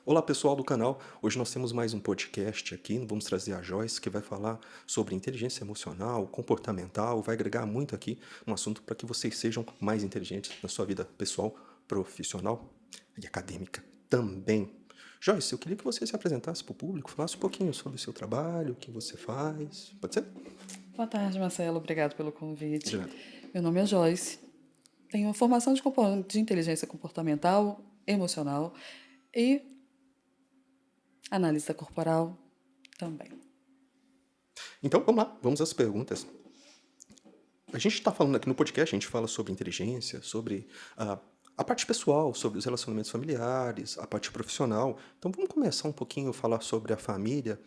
Olá pessoal do canal, hoje nós temos mais um podcast aqui, vamos trazer a Joyce que vai falar sobre inteligência emocional, comportamental, vai agregar muito aqui um assunto para que vocês sejam mais inteligentes na sua vida pessoal, profissional e acadêmica também. Joyce, eu queria que você se apresentasse para o público, falasse um pouquinho sobre o seu trabalho, o que você faz, pode ser? Boa tarde, Marcelo. Obrigado pelo De convite. nada. Meu nome é Joyce. Tenho uma formação de inteligência comportamental, emocional e analista corporal também. Então vamos lá, vamos às perguntas. A gente está falando aqui no podcast, a gente fala sobre inteligência, sobre a parte pessoal, sobre os relacionamentos familiares, a parte profissional. Então vamos começar um pouquinho a falar sobre a família.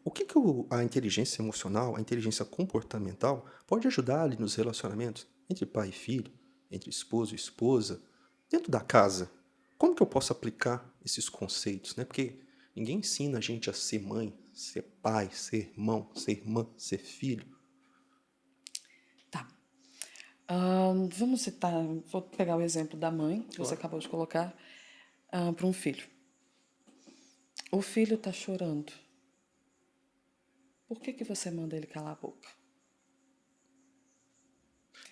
O que a inteligência emocional, a inteligência comportamental pode ajudar ali nos relacionamentos entre pai e filho, entre esposo e esposa, dentro da casa? Como que eu posso aplicar esses conceitos, né? Porque ninguém ensina a gente a ser mãe, ser pai, ser irmão, ser irmã, ser filho. Tá. Vamos citar, vou pegar o exemplo da mãe, que você Claro. acabou de colocar, para um filho. O filho está chorando. Por que você manda ele calar a boca?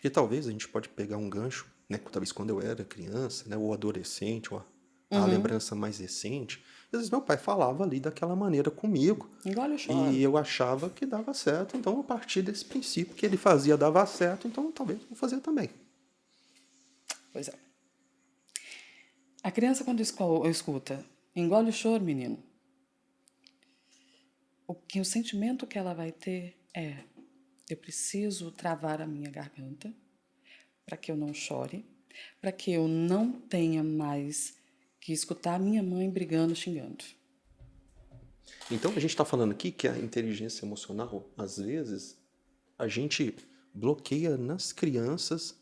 E talvez a gente pode pegar um gancho, né, talvez quando eu era criança, né, ou adolescente, ou a lembrança mais recente. Às vezes meu pai falava ali daquela maneira comigo, Engole o choro. e eu achava que dava certo, então a partir desse princípio que ele fazia dava certo, então talvez eu vou fazer também. Pois é. A criança, quando escuta, engole o choro, menino. O sentimento que ela vai ter é: eu preciso travar a minha garganta para que eu não chore, para que eu não tenha mais que escutar minha mãe brigando, xingando. Então a gente está falando aqui que a inteligência emocional, às vezes, a gente bloqueia nas crianças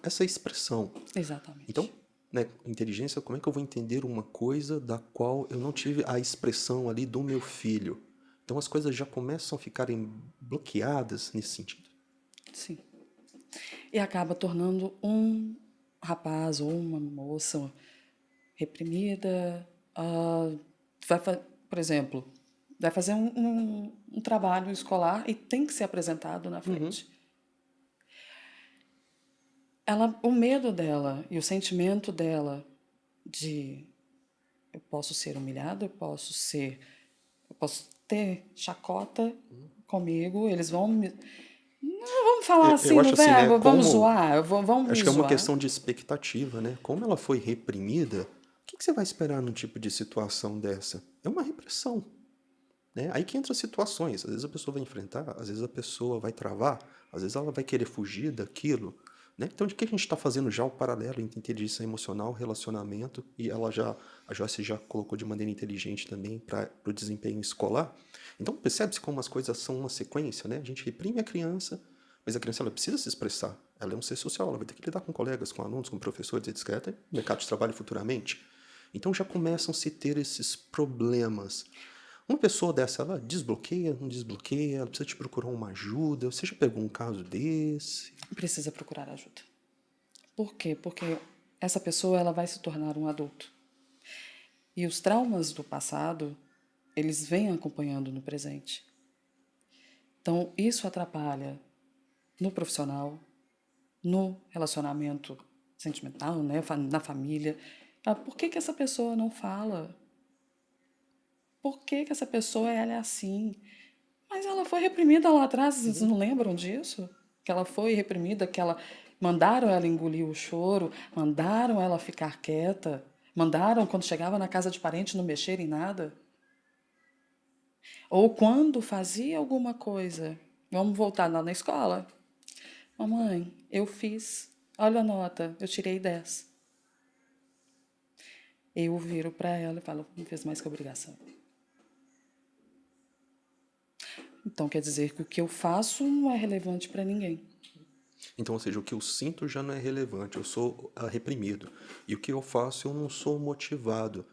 essa expressão. Então, Exatamente. né, inteligência, como é que eu vou entender uma coisa da qual eu não tive a expressão ali do meu filho? Então as coisas já começam a ficarem bloqueadas nesse sentido. Sim. E acaba tornando um rapaz ou uma moça reprimida. Por exemplo, vai fazer um trabalho escolar e tem que ser apresentado na Uhum. frente. O medo dela e o sentimento dela de eu posso ser humilhada, eu posso ter chacota comigo, eles vão me, vamos falar Eu assim no acho assim, né, verbo, vamos como zoar, vamos acho me que é uma zoar. questão de expectativa, né? Como ela foi reprimida, o que você vai esperar num tipo de situação dessa? É uma repressão, né? Aí que entra as situações. Às vezes a pessoa vai enfrentar, às vezes a pessoa vai travar, às vezes ela vai querer fugir daquilo, né? Então, de que a gente está fazendo já o paralelo entre inteligência emocional, relacionamento, e a Joyce já colocou de maneira inteligente também para o desempenho escolar. Então, percebe-se como as coisas são uma sequência, né? A gente reprime a criança, mas a criança ela precisa se expressar. Ela é um ser social, ela vai ter que lidar com colegas, com alunos, com professores, etc. No mercado de trabalho futuramente. Então já começam a se ter esses problemas. Uma pessoa dessa, ela desbloqueia, não desbloqueia, ela precisa te procurar uma ajuda. Você já pegou um caso desse? Precisa procurar ajuda. Por quê? Porque essa pessoa ela vai se tornar um adulto. E os traumas do passado, eles vêm acompanhando no presente. Então, isso atrapalha no profissional, no relacionamento sentimental, né, na família. Por que essa pessoa não fala? Por que essa pessoa ela é assim? Mas ela foi reprimida lá atrás, vocês Uhum. não lembram disso? Que ela foi reprimida, que ela mandaram ela engolir o choro, mandaram ela ficar quieta, mandaram quando chegava na casa de parente não mexer em nada. Ou quando fazia alguma coisa, vamos voltar lá na escola. Mamãe, eu fiz. Olha a nota, eu tirei 10. Eu viro para ela e falo, não fez mais que obrigação. Então quer dizer que o que eu faço não é relevante para ninguém. Então, ou seja, o que eu sinto já não é relevante, eu sou reprimido. E o que eu faço, eu não sou motivado.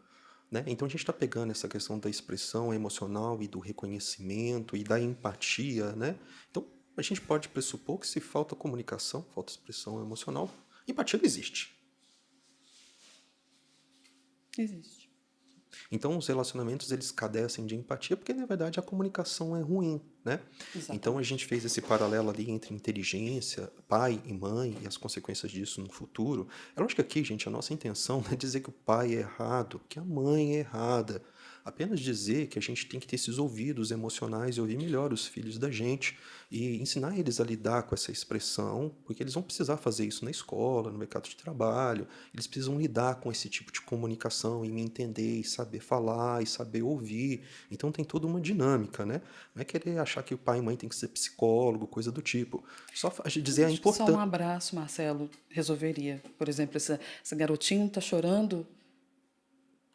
Né? Então, a gente está pegando essa questão da expressão emocional e do reconhecimento e da empatia. Né? Então, a gente pode pressupor que se falta comunicação, falta expressão emocional, empatia não existe. Existe. Então, os relacionamentos, eles cadecem de empatia porque, na verdade, a comunicação é ruim, né? Então, a Exatamente. gente fez esse paralelo ali entre inteligência, pai e mãe e as consequências disso no futuro. É lógico que aqui, gente, a nossa intenção não é dizer que o pai é errado, que a mãe é errada. Apenas dizer que a gente tem que ter esses ouvidos emocionais e ouvir melhor os filhos da gente e ensinar eles a lidar com essa expressão, porque eles vão precisar fazer isso na escola, no mercado de trabalho, eles precisam lidar com esse tipo de comunicação e me entender, e saber falar, e saber ouvir. Então tem toda uma dinâmica, né? Não é querer achar que o pai e mãe tem que ser psicólogo, coisa do tipo. Só dizer a Acho que só um importância. abraço, Marcelo, resolveria. Por exemplo, esse garotinho tá chorando,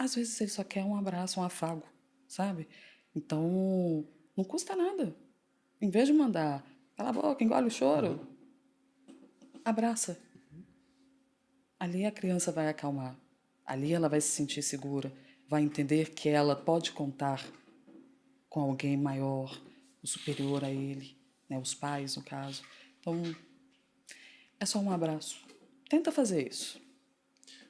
às vezes ele só quer um abraço, um afago, sabe? Então, não custa nada. Em vez de mandar, cala a boca, engole o choro, abraça. Ali a criança vai acalmar. Ali ela vai se sentir segura, vai entender que ela pode contar com alguém maior, o superior a ele, né? Os pais, no caso. Então, é só um abraço. Tenta fazer isso.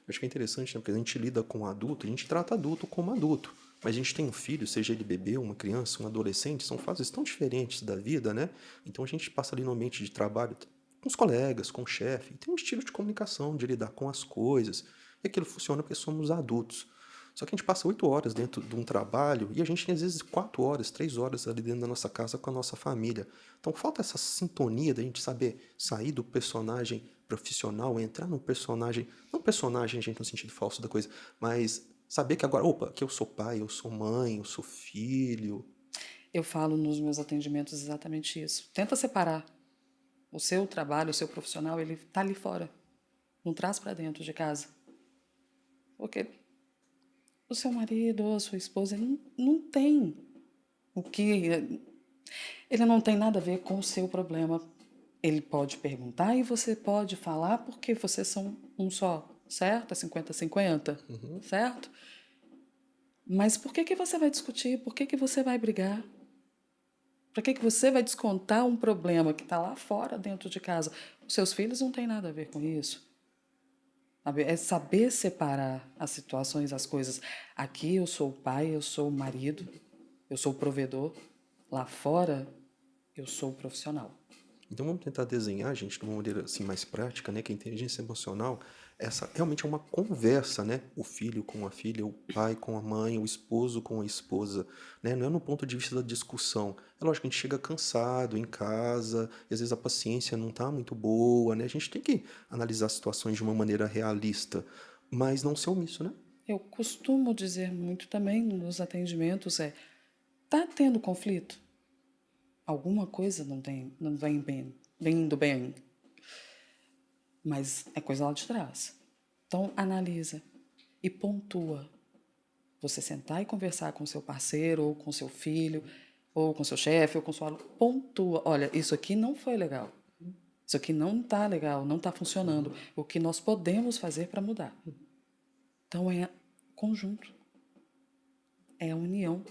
Acho que é interessante, né? Porque a gente lida com adulto, a gente trata adulto como adulto. Mas a gente tem um filho, seja ele bebê, uma criança, um adolescente, são fases tão diferentes da vida, né? Então a gente passa ali no ambiente de trabalho com os colegas, com o chefe, e tem um estilo de comunicação, de lidar com as coisas. E aquilo funciona porque somos adultos. Só que a gente passa 8 horas dentro de um trabalho e a gente tem às vezes 4 horas, 3 horas ali dentro da nossa casa com a nossa família. Então falta essa sintonia da gente saber sair do personagem profissional, entrar no personagem, não personagem, gente, no sentido falso da coisa, mas saber que agora, opa, que eu sou pai, eu sou mãe, eu sou filho. Eu falo nos meus atendimentos exatamente isso. Tenta separar o seu trabalho, o seu profissional, ele está ali fora. Não traz para dentro de casa. Porque o seu marido ou a sua esposa não tem o que. Ele não tem nada a ver com o seu problema. Ele pode perguntar e você pode falar porque vocês são um só, certo? É 50-50, certo? Mas por que você vai discutir? Por que você vai brigar? Por que você vai descontar um problema que está lá fora, dentro de casa? Os seus filhos não têm nada a ver com isso. Sabe? É saber separar as situações, as coisas. Aqui eu sou o pai, eu sou o marido, eu sou o provedor. Lá fora, eu sou o profissional. Então vamos tentar desenhar, gente, de uma maneira assim mais prática, né, que a inteligência emocional, essa realmente é uma conversa, né? O filho com a filha, o pai com a mãe, o esposo com a esposa, né? Não é no ponto de vista da discussão. É lógico que a gente chega cansado em casa, e às vezes a paciência não está muito boa, né? A gente tem que analisar situações de uma maneira realista, mas não ser omisso, né? Eu costumo dizer muito também nos atendimentos tá tendo conflito? Alguma coisa não vem bem, vem indo bem, mas é coisa lá de trás. Então analisa e pontua. Você sentar e conversar com seu parceiro, ou com seu filho, ou com seu chefe, ou com sua aluno, pontua. Olha, isso aqui não foi legal. Isso aqui não está legal, não está funcionando. O que nós podemos fazer para mudar? Então é conjunto, é a união.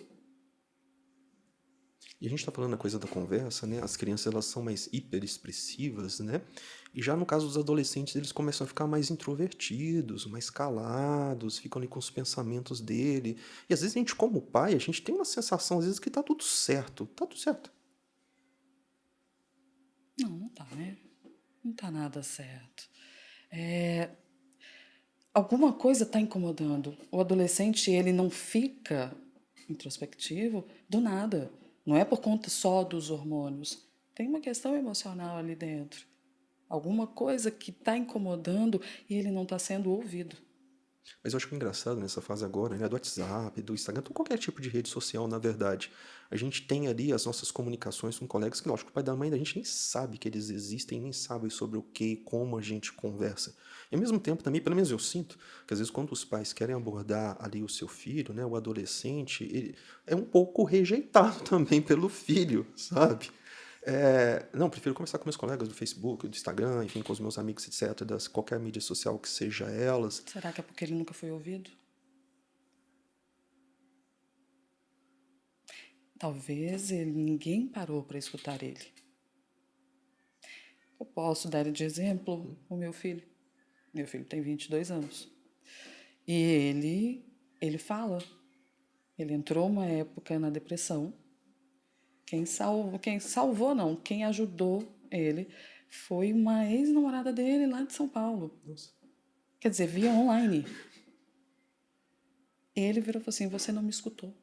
E a gente está falando a coisa da conversa, né? As crianças elas são mais hiperexpressivas, né? E já no caso dos adolescentes, eles começam a ficar mais introvertidos, mais calados, ficam ali com os pensamentos dele. E às vezes a gente, como pai, a gente tem uma sensação, às vezes, que tá tudo certo. Tá tudo certo. Não, não tá, né? Não tá nada certo. Alguma coisa está incomodando. O adolescente, ele não fica introspectivo do nada. Não é por conta só dos hormônios. Tem uma questão emocional ali dentro. Alguma coisa que está incomodando e ele não está sendo ouvido. Mas eu acho que o engraçado nessa fase agora, né, do WhatsApp, do Instagram, ou qualquer tipo de rede social, na verdade, a gente tem ali as nossas comunicações com colegas que, lógico, o pai da mãe da gente nem sabe que eles existem, nem sabe sobre o que e como a gente conversa. E ao mesmo tempo também, pelo menos eu sinto, que às vezes quando os pais querem abordar ali o seu filho, né, o adolescente, ele é um pouco rejeitado também pelo filho, sabe? Não, prefiro conversar com meus colegas do Facebook, do Instagram, enfim, com os meus amigos, etc., qualquer mídia social que seja elas. Será que é porque ele nunca foi ouvido? Talvez ninguém parou para escutar ele. Eu posso dar de exemplo o meu filho. Meu filho tem 22 anos. E ele fala. Ele entrou uma época na depressão. Quem salvou não, quem ajudou ele foi uma ex-namorada dele lá de São Paulo. Nossa. Quer dizer, via online. Ele virou e falou assim: você não me escutou.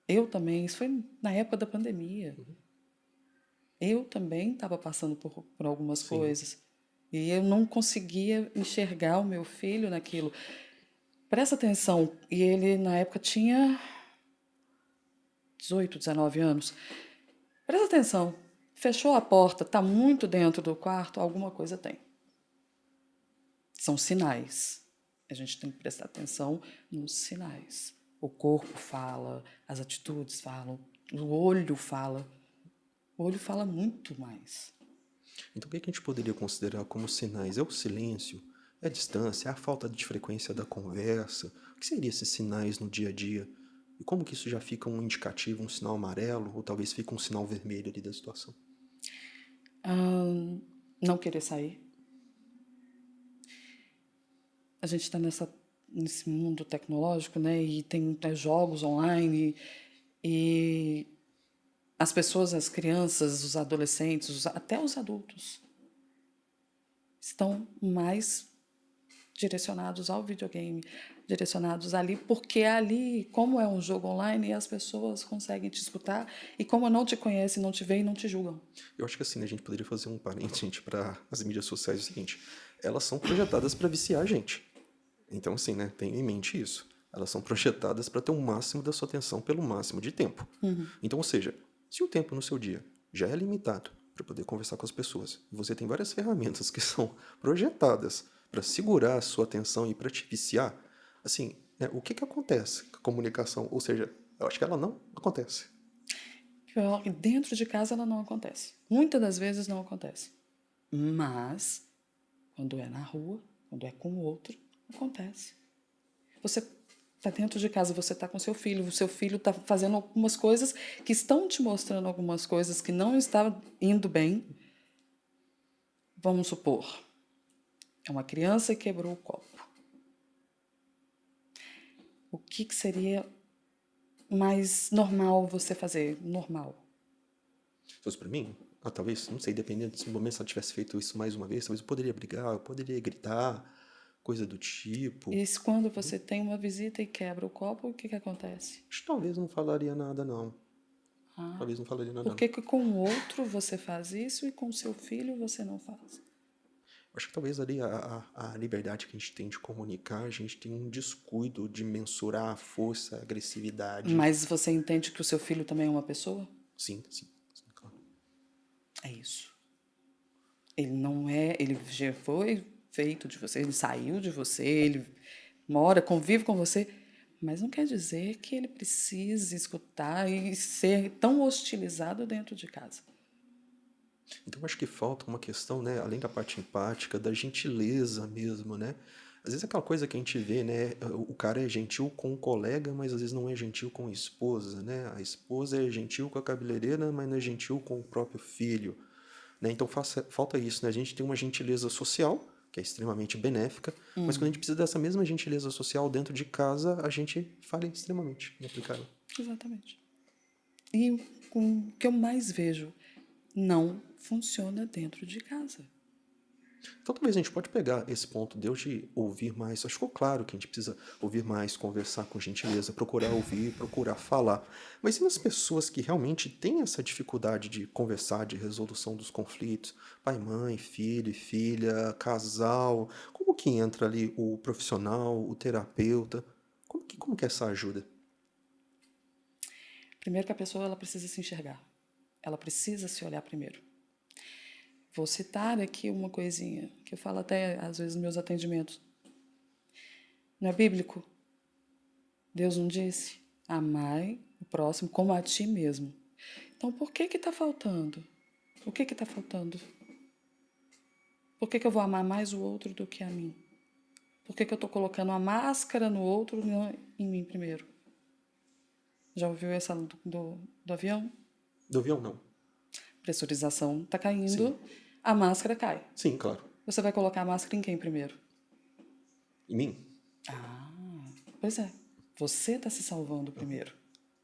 Eu também, isso foi na época da pandemia. Eu também estava passando por algumas Sim. coisas. E eu não conseguia enxergar o meu filho naquilo. Presta atenção. E ele, na época, tinha 18, 19 anos. Presta atenção. Fechou a porta, está muito dentro do quarto, alguma coisa tem. São sinais. A gente tem que prestar atenção nos sinais. O corpo fala, as atitudes falam, o olho fala. O olho fala muito mais. Então, o que a gente poderia considerar como sinais? É o silêncio? É a distância? É a falta de frequência da conversa? O que seriam esses sinais no dia a dia? E como que isso já fica um indicativo, um sinal amarelo, ou talvez fica um sinal vermelho ali da situação? Não querer sair. A gente está nesse mundo tecnológico, né? E tem jogos online e as pessoas, as crianças, os adolescentes, até os adultos estão mais direcionados ao videogame, direcionados ali, porque ali, como é um jogo online, as pessoas conseguem te escutar e como não te conhecem, não te veem, não te julgam. Eu acho que assim, né, a gente poderia fazer um parênteses, gente, para as mídias sociais, é o seguinte: elas são projetadas para viciar a gente. Então, assim, né, tenha em mente isso. Elas são projetadas para ter o máximo da sua atenção pelo máximo de tempo. Então, ou seja, se o tempo no seu dia já é limitado para poder conversar com as pessoas, e você tem várias ferramentas que são projetadas para segurar a sua atenção e para te viciar, assim, né, o que que acontece com a comunicação? Ou seja, eu acho que ela não acontece. Dentro de casa ela não acontece. Muitas das vezes não acontece. Mas, quando é na rua, quando é com o outro, acontece. Você está dentro de casa, você está com seu filho, o seu filho está fazendo algumas coisas que estão te mostrando algumas coisas que não estão indo bem. Vamos supor, é uma criança que quebrou o copo. O que seria mais normal você fazer? Normal. Se fosse para mim, talvez, não sei, dependendo desse momento, se ela tivesse feito isso mais uma vez, talvez eu poderia brigar, eu poderia gritar, coisa do tipo. E quando você tem uma visita e quebra o copo, o que acontece? Acho que talvez não falaria nada, não. Talvez não falaria nada, Por não. que com o outro você faz isso e com o seu filho você não faz? Acho que talvez ali a liberdade que a gente tem de comunicar, a gente tem um descuido de mensurar a força, a agressividade. Mas você entende que o seu filho também é uma pessoa? Sim, claro. É isso. Ele não é, ele já foi feito de você, ele saiu de você, ele mora, convive com você, mas não quer dizer que ele precise escutar e ser tão hostilizado dentro de casa. Então acho que falta uma questão, né, além da parte empática, da gentileza mesmo, né? Às vezes é aquela coisa que a gente vê, né, o cara é gentil com o colega, mas às vezes não é gentil com a esposa, né? A esposa é gentil com a cabeleireira, mas não é gentil com o próprio filho, né? Então falta isso, né? A gente tem uma gentileza social, que é extremamente benéfica, mas quando a gente precisa dessa mesma gentileza social dentro de casa, a gente falha extremamente inaplicável. Exatamente. E o que eu mais vejo não funciona dentro de casa. Então talvez a gente pode pegar esse ponto de hoje ouvir mais. Acho que ficou claro que a gente precisa ouvir mais, conversar com gentileza, procurar ouvir, procurar falar. Mas e nas pessoas que realmente têm essa dificuldade de conversar, de resolução dos conflitos? Pai, mãe, filho e filha, casal. Como que entra ali o profissional, o terapeuta? Como que é essa ajuda? Primeiro que a pessoa ela precisa se enxergar. Ela precisa se olhar primeiro. Vou citar aqui uma coisinha que eu falo até às vezes nos meus atendimentos. Não é bíblico? Deus não disse: amai o próximo como a ti mesmo. Então, por que está faltando? O que está faltando? Por que eu vou amar mais o outro do que a mim? Por que eu estou colocando a máscara no outro e não em mim primeiro? Já ouviu essa do avião? Do avião, não. Pressurização está caindo, Sim. a máscara cai. Sim, claro. Você vai colocar a máscara em quem primeiro? Em mim? Ah, pois é. Você está se salvando primeiro,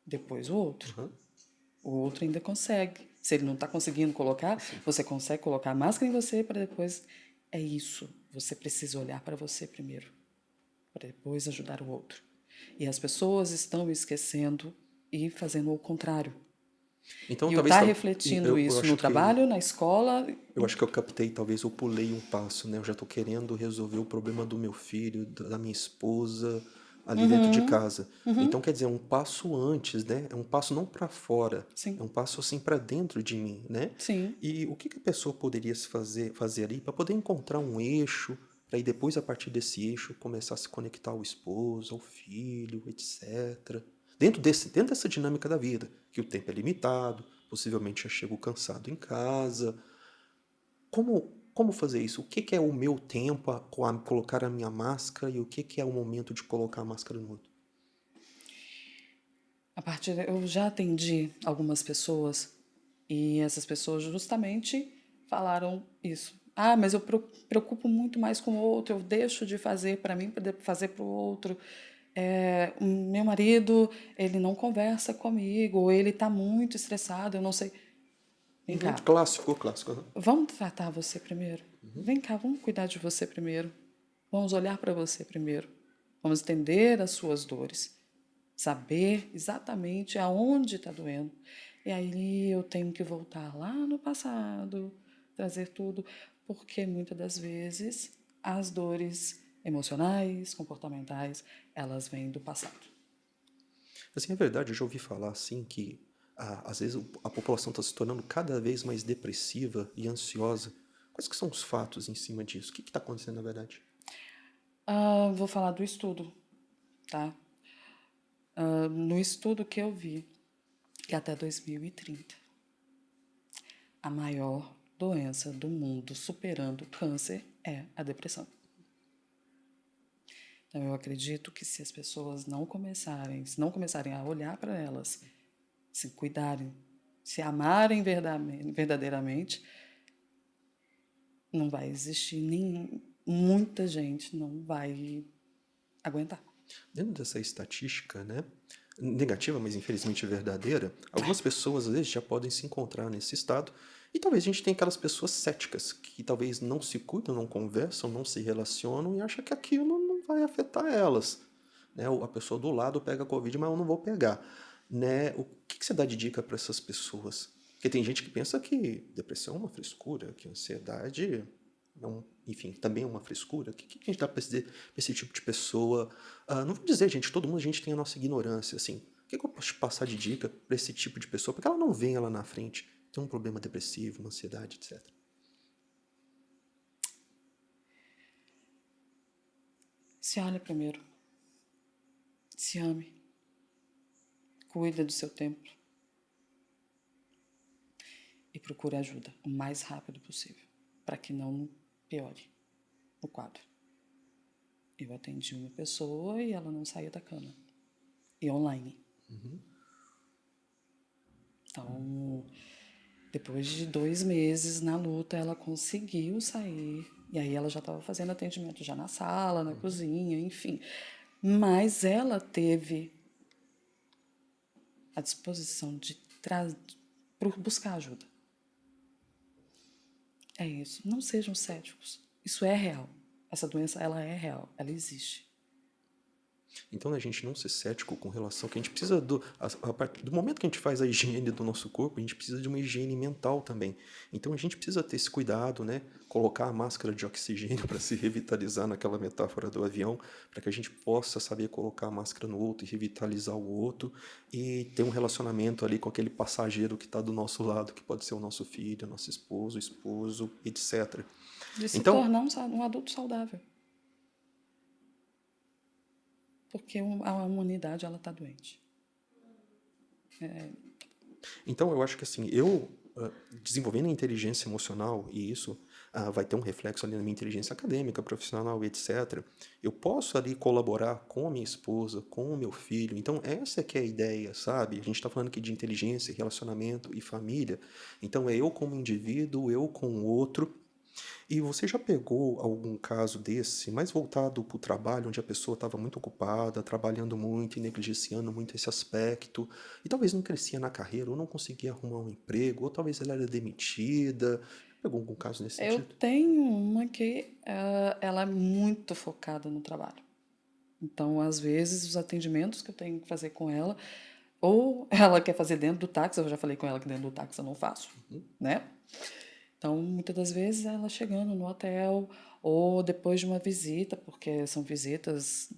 depois o outro. Aham. O outro ainda consegue. Se ele não está conseguindo colocar, você consegue colocar a máscara em você para depois. É isso. Você precisa olhar para você primeiro, para depois ajudar o outro. E as pessoas estão esquecendo e fazendo o contrário. Então, E eu talvez tá refletindo eu isso no acho trabalho, na escola. eu acho que eu captei, talvez eu pulei um passo, né? Eu já tô querendo resolver o problema do meu filho, da minha esposa, ali dentro de casa. Então, quer dizer, é um passo antes, né? É um passo não para fora, Sim, é um passo assim para dentro de mim, né? sim. E o que que a pessoa poderia fazer ali para poder encontrar um eixo, para aí depois, a partir desse eixo, começar a se conectar ao esposo, ao filho, etc. Dentro dessa dinâmica da vida, que o tempo é limitado, possivelmente já chego cansado em casa. Como fazer isso? O que que é o meu tempo a colocar a minha máscara e o que que é o momento de colocar a máscara no outro? Eu já atendi algumas pessoas e essas pessoas justamente falaram isso. Ah, mas eu preocupo muito mais com o outro, eu deixo de fazer para mim para fazer para o outro. O meu marido, ele não conversa comigo, ou ele está muito estressado, eu não sei. Vem Uhum, cá, clássico, clássico. Aham. vamos tratar você primeiro. Vem cá, vamos cuidar de você primeiro. Vamos olhar para você primeiro. Vamos entender as suas dores. Saber exatamente aonde está doendo. E aí eu tenho que voltar lá no passado, trazer tudo, porque muitas das vezes as dores emocionais, comportamentais, elas vêm do passado. Assim, é verdade, eu já ouvi falar assim que às vezes a população está se tornando cada vez mais depressiva e ansiosa. Quais que são os fatos em cima disso? O que está acontecendo na verdade? Vou falar do estudo, tá? No estudo que eu vi, que até 2030, a maior doença do mundo superando o câncer é a depressão. Então, eu acredito que se as pessoas se não começarem a olhar para elas, se cuidarem, se amarem verdadeiramente, não vai existir muita gente não vai aguentar. Dentro dessa estatística, né, negativa, mas infelizmente verdadeira, algumas pessoas às vezes já podem se encontrar nesse estado e talvez a gente tenha aquelas pessoas céticas que talvez não se cuidam, não conversam, não se relacionam e acham que aquilo não vai afetar elas. Né? A pessoa do lado pega a Covid, mas eu não vou pegar. Né? O que que você dá de dica para essas pessoas? Porque tem gente que pensa que depressão é uma frescura, que ansiedade enfim, também é uma frescura. O que a gente dá para esse tipo de pessoa? Não vou dizer, gente, todo mundo a gente tem a nossa ignorância, assim. O que eu posso te passar de dica para esse tipo de pessoa? Porque ela não vem lá na frente, tem um problema depressivo, uma ansiedade, etc. Se olhe primeiro, se ame, cuida do seu templo e procure ajuda o mais rápido possível, para que não piore o quadro. Eu atendi uma pessoa e ela não saía da cama. E online. Então, depois de 2 meses na luta, ela conseguiu sair. E aí ela já estava fazendo atendimento já na sala, na cozinha, enfim. Mas ela teve a disposição de buscar ajuda. É isso. Não sejam céticos. Isso é real. Essa doença, ela é real. Ela existe. Então, né, a gente não ser cético com relação que a gente precisa a partir do momento que a gente faz a higiene do nosso corpo, a gente precisa de uma higiene mental também. Então, a gente precisa ter esse cuidado, né? Colocar a máscara de oxigênio para se revitalizar naquela metáfora do avião, para que a gente possa saber colocar a máscara no outro e revitalizar o outro e ter um relacionamento ali com aquele passageiro que está do nosso lado, que pode ser o nosso filho, nosso esposo, esposo, etc. De se Então, tornar um adulto saudável. Porque a humanidade, ela está doente. Então, eu acho que assim, desenvolvendo a inteligência emocional, e isso vai ter um reflexo ali na minha inteligência acadêmica, profissional, etc., eu posso ali colaborar com a minha esposa, com o meu filho. Então, essa que é a ideia, sabe? A gente está falando aqui de inteligência, relacionamento e família. Então, é eu como indivíduo, eu com o outro, E você já pegou algum caso desse, mais voltado para o trabalho, onde a pessoa estava muito ocupada, trabalhando muito e negligenciando muito esse aspecto, e talvez não crescia na carreira, ou não conseguia arrumar um emprego, ou talvez ela era demitida? Já pegou algum caso nesse Eu sentido? tenho uma que ela é muito focada no trabalho. Então, às vezes, os atendimentos que eu tenho que fazer com ela, ou ela quer fazer dentro do táxi, eu já falei com ela que dentro do táxi eu não faço, Uhum. né? Então, muitas das vezes, ela chegando no hotel, ou depois de uma visita, porque são visitas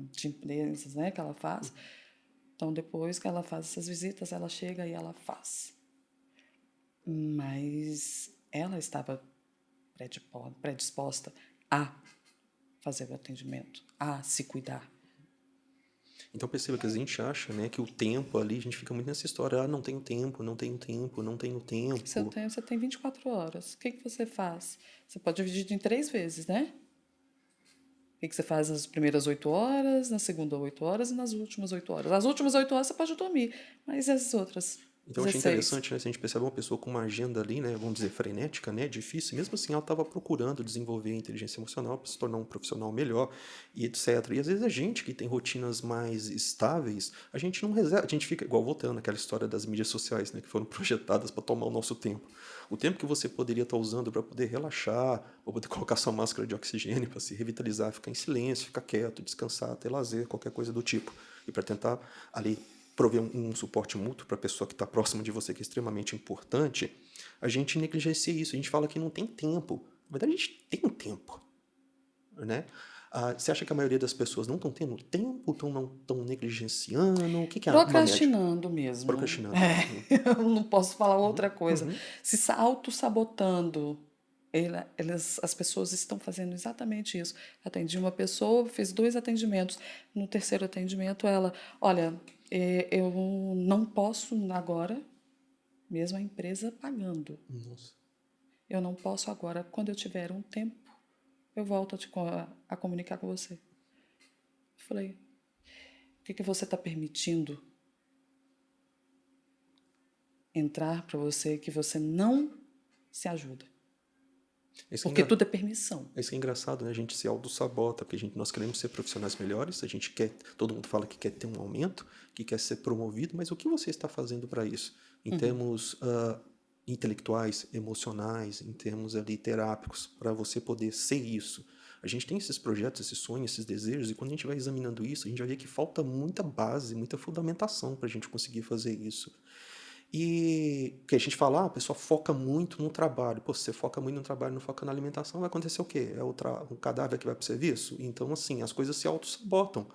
de empresas, né, que ela faz. Então, depois que ela faz essas visitas, ela chega e ela faz. Mas ela estava predisposta a fazer o atendimento, a se cuidar. Então perceba que a gente acha, né, que o tempo ali, a gente fica muito nessa história, ah, não tenho tempo, não tenho tempo, não tenho tempo. Você tem 24 horas. O que que você faz? Você pode dividir em 3 vezes, né? O que que você faz nas primeiras 8 horas, na segunda 8 horas e nas últimas 8 horas? As últimas 8 horas você pode dormir, mas e as outras Então eu achei 16? interessante, né, se a gente percebe uma pessoa com uma agenda ali, né, vamos dizer, frenética, né, difícil, mesmo assim ela estava procurando desenvolver a inteligência emocional para se tornar um profissional melhor e etc. E às vezes a gente que tem rotinas mais estáveis, a gente não reserva, a gente fica igual voltando àquela história das mídias sociais, né, que foram projetadas para tomar o nosso tempo. O tempo que você poderia estar usando para poder relaxar, para poder colocar sua máscara de oxigênio, para se revitalizar, ficar em silêncio, ficar quieto, descansar, ter lazer, qualquer coisa do tipo, e para tentar ali prover um suporte mútuo para a pessoa que está próxima de você, que é extremamente importante, a gente negligencia isso. A gente fala que não tem tempo. Na verdade, a gente tem tempo. Né? Você acha que a maioria das pessoas não estão tendo tempo, estão negligenciando? O que é uma média? Procrastinando mesmo. Procrastinando. Uhum. Eu não posso falar outra coisa. Uhum. Se auto-sabotando. As pessoas estão fazendo exatamente isso. Atendi uma pessoa, fiz 2 atendimentos. No terceiro atendimento, ela, olha, eu não posso agora, mesmo a empresa pagando. Nossa. Eu não posso agora. Quando eu tiver um tempo, eu volto a comunicar com você. Eu falei, o que você está permitindo entrar para você que você não se ajuda? Isso que é Porque engra- tudo é permissão. isso que é engraçado, né? A gente se auto-sabota, porque nós queremos ser profissionais melhores, a gente quer, todo mundo fala que quer ter um aumento, que quer ser promovido, mas o que você está fazendo para isso? Em termos intelectuais, emocionais, em termos ali terápicos, para você poder ser isso. A gente tem esses projetos, esses sonhos, esses desejos, e quando a gente vai examinando isso, a gente vai ver que falta muita base, muita fundamentação para a gente conseguir fazer isso. E que a gente fala, a pessoa foca muito no trabalho. Pô, se você foca muito no trabalho, não foca na alimentação, vai acontecer o quê? É o cadáver que vai para o serviço? Então, assim, as coisas se auto-sabotam,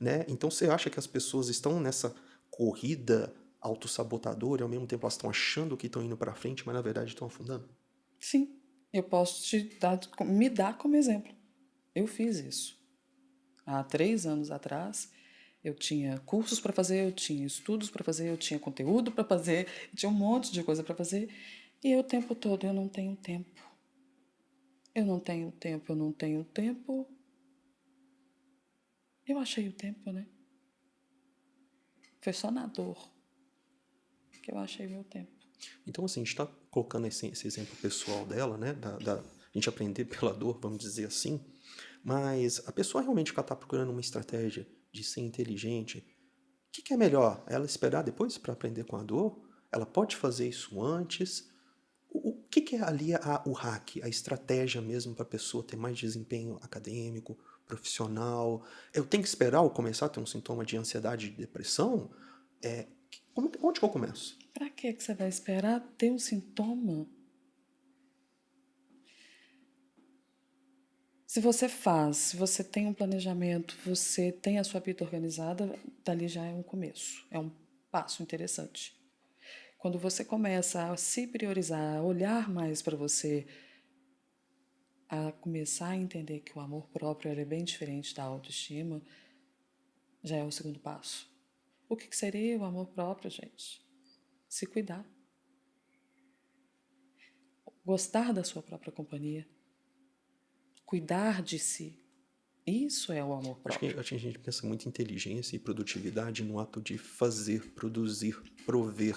né? Então, você acha que as pessoas estão nessa corrida autossabotadora e ao mesmo tempo elas estão achando que estão indo para frente, mas na verdade estão afundando? Sim, eu posso me dar como exemplo. Eu fiz isso. Há 3 anos atrás, eu tinha cursos para fazer, eu tinha estudos para fazer, eu tinha conteúdo para fazer, eu tinha um monte de coisa para fazer. E eu, o tempo todo, eu não tenho tempo. Eu não tenho tempo, eu não tenho tempo. Eu achei o tempo, né? Foi só na dor que eu achei meu tempo. Então, assim, a gente está colocando esse exemplo pessoal dela, né? A gente aprender pela dor, vamos dizer assim. Mas a pessoa realmente que ela está procurando uma estratégia de ser inteligente, o que é melhor? Ela esperar depois para aprender com a dor? Ela pode fazer isso antes? O que é ali o hack, a estratégia mesmo para a pessoa ter mais desempenho acadêmico, profissional? Eu tenho que esperar eu começar a ter um sintoma de ansiedade e de depressão? Onde que eu começo? Pra que você vai esperar ter um sintoma? Se você faz, se você tem um planejamento, você tem a sua vida organizada, dali já é um começo, é um passo interessante. Quando você começa a se priorizar, a olhar mais para você, a começar a entender que o amor próprio é bem diferente da autoestima, já é o segundo passo. O que seria o amor próprio, gente? Se cuidar. Gostar da sua própria companhia. Cuidar de si. Isso é o amor Acho que próprio. a gente pensa muito em inteligência e produtividade no ato de fazer, produzir, prover.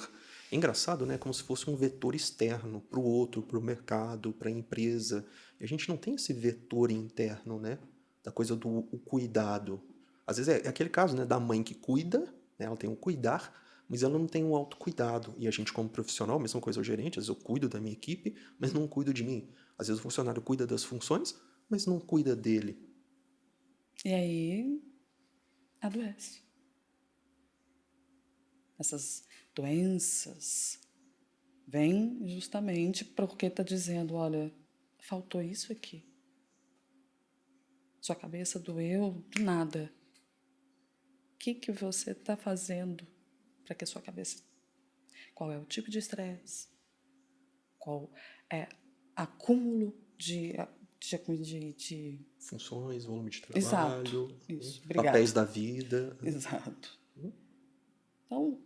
É engraçado, né? Como se fosse um vetor externo para o outro, para o mercado, para a empresa. E a gente não tem esse vetor interno, né? Da coisa do o cuidado. Às vezes é aquele caso, né? Da mãe que cuida, né? Ela tem um cuidar, mas ela não tem um autocuidado. E a gente, como profissional, mesma coisa, o gerente, às vezes eu cuido da minha equipe, mas não cuido de mim. Às vezes o funcionário cuida das funções, mas não cuida dele. E aí adoece. Essas doenças vêm justamente porque está dizendo, olha, faltou isso aqui. Sua cabeça doeu do nada. O que você está fazendo para que a sua cabeça... Qual é o tipo de estresse? Qual é acúmulo de... Funções, volume de Exato, trabalho, isso, obrigado. papéis da vida. Exato. Então,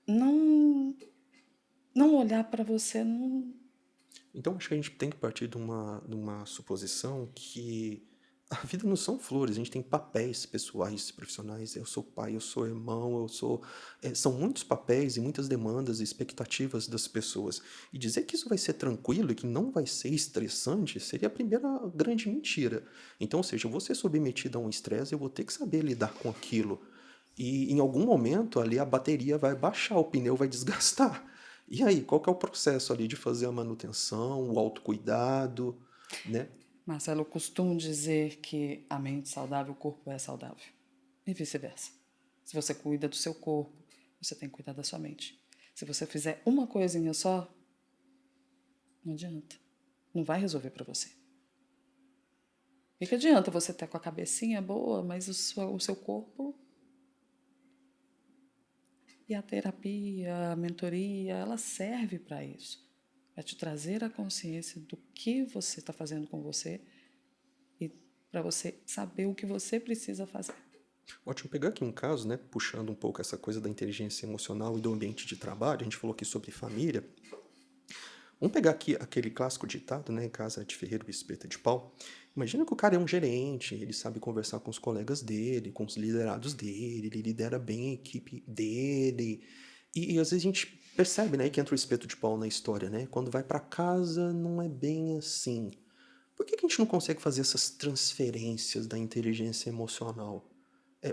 não olhar para você, não... Então acho que a gente tem que partir de uma suposição que a vida não são flores, a gente tem papéis pessoais, profissionais. Eu sou pai, eu sou irmão, são muitos papéis e muitas demandas e expectativas das pessoas. E dizer que isso vai ser tranquilo e que não vai ser estressante seria a primeira grande mentira. Então, ou seja, eu vou ser submetido a um estresse, eu vou ter que saber lidar com aquilo. E em algum momento ali a bateria vai baixar, o pneu vai desgastar. E aí, qual que é o processo ali de fazer a manutenção, o autocuidado, né? Marcelo, eu costumo dizer que a mente saudável, o corpo é saudável. E vice-versa. Se você cuida do seu corpo, você tem que cuidar da sua mente. Se você fizer uma coisinha só, não adianta. Não vai resolver para você. E que adianta você estar com a cabecinha boa, mas o seu corpo... E a terapia, a mentoria, ela serve para isso. Para te trazer a consciência do que você está fazendo com você e para você saber o que você precisa fazer. Ótimo, pegar aqui um caso, né, puxando um pouco essa coisa da inteligência emocional e do ambiente de trabalho, a gente falou aqui sobre família. Vamos pegar aqui aquele clássico ditado, né, em casa de ferreiro e espeta de pau. Imagina que o cara é um gerente, ele sabe conversar com os colegas dele, com os liderados dele, ele lidera bem a equipe dele. E às vezes a gente percebe, né, que entra o espeto de pau na história, né? Quando vai para casa não é bem assim. Por que a gente não consegue fazer essas transferências da inteligência emocional?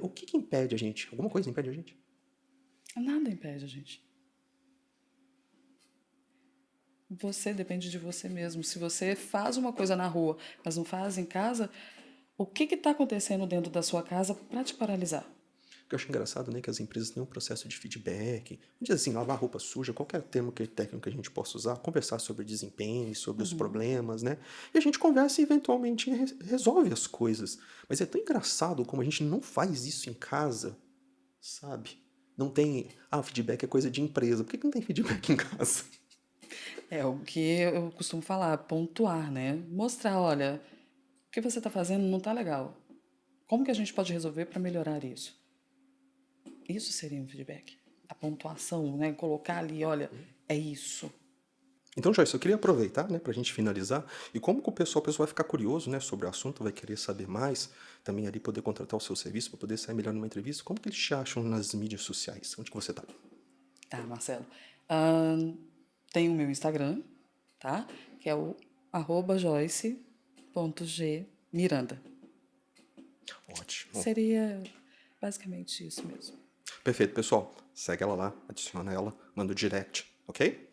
O que impede a gente? Alguma coisa impede a gente? Nada impede a gente. Você depende de você mesmo. Se você faz uma coisa na rua, mas não faz em casa, o que está acontecendo dentro da sua casa para te paralisar? O que eu acho engraçado, né, que as empresas têm um processo de feedback, vamos dizer assim, lavar roupa suja, qualquer termo técnico que a gente possa usar, conversar sobre desempenho, sobre os problemas, né? E a gente conversa e eventualmente resolve as coisas. Mas é tão engraçado como a gente não faz isso em casa, sabe? Não tem, feedback é coisa de empresa. Por que não tem feedback em casa? É o que eu costumo falar, pontuar, né? Mostrar, olha, o que você está fazendo não está legal. Como que a gente pode resolver para melhorar isso? Isso seria um feedback. A pontuação, né? Colocar ali, olha, é isso. Então, Joyce, eu queria aproveitar, né, para a gente finalizar, e como que o pessoal vai ficar curioso, né, sobre o assunto, vai querer saber mais, também ali poder contratar o seu serviço para poder sair melhor numa entrevista, como que eles te acham nas mídias sociais? Onde que você tá? Tá, Marcelo. Tem o meu Instagram, tá? Que é o @joyce.gmiranda. Ótimo. Seria basicamente isso mesmo. Perfeito, pessoal. Segue ela lá, adiciona ela, manda o direct, ok?